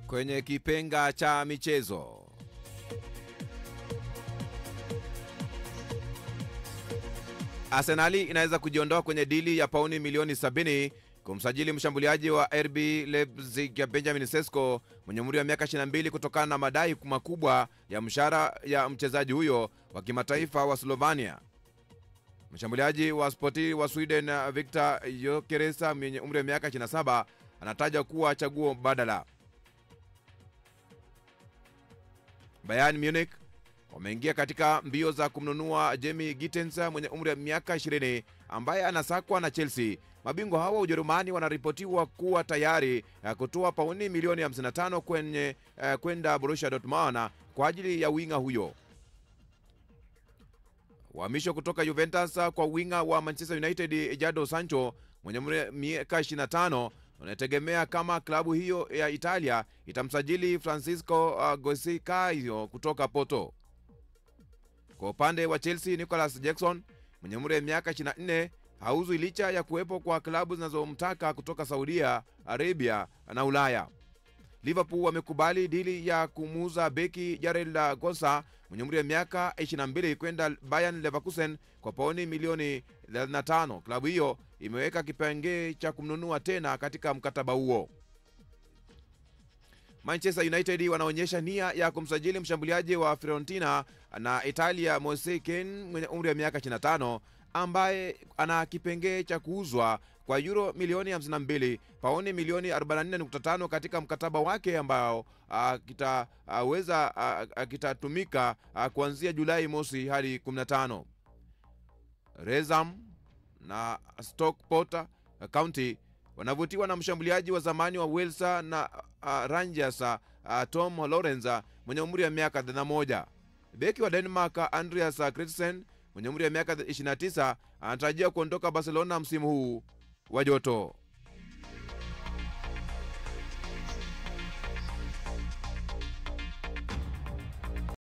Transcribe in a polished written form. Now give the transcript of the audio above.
Kwenye kipenga cha michezo, Arsenali inaweza kujiondoa kwenye dili ya pauni milioni 70 kumsajili mshambuliaji wa RB Leipzig ya Benjamin Sesko mwenye umri wa miaka 22 kutokana na madai makubwa ya mshahara ya mchezaji huyo wa kimataifa wa Slovenia. Mshambuliaji wa Sporting wa Sweden Victor Gyökeres mwenye umri wa miaka 27 anatajwa kuwa chaguo badala. Bayern Munich wameingia katika mbio za kumnunua Jamie Gittens mwenye umri wa miaka 20 ambaye anasakwa na Chelsea. Mabingwa hawa Ujerumani wanaripotiwa kuwa tayari kutoa pauni milioni 55 kwenda Borussia Dortmund kwa ajili ya winga huyo. Uhamisho kutoka Juventus kwa winga wa Manchester United Jadon Sancho mwenye umri wa miaka 25 unategemea kama klabu hiyo ya Italia itamsajili Francisco Goicoechea kutoka Porto. Kwa upande wa Chelsea, Nicolas Jackson mwenye umri wa miaka 24 hauzwi licha ya kuwepo kwa klabu zinazomtaka kutoka Saudi Arabia na Ulaya. Liverpool wamekubali dili ya kumuuza beki Jarel Gosa mwenye umri wa miaka 22 kwenda Bayern Leverkusen kwa pauni milioni 35. Klabu hiyo imeweka kipengee cha kumnunua tena katika mkataba huo. Manchester United wanaonyesha nia ya kumsajili mshambuliaji wa Fiorentina na Italia Moise Kean mwenye umri wa miaka 25 ambaye ana kipengee cha kuuzwa kwa euro milioni 52, pauni milioni 44.5 katika mkataba wake ambao kitatumika kuanzia Julai mosi hadi 15. Wrexham na Stockport County wanavutiwa na mshambuliaji wa zamani wa Wales na Rangers Tom Lawrence mwenye umri wa miaka 31. Beki wa Denmark Andreas Christensen mwenye umri wa miaka 29 anatarajia kuondoka Barcelona msimu huu wa joto.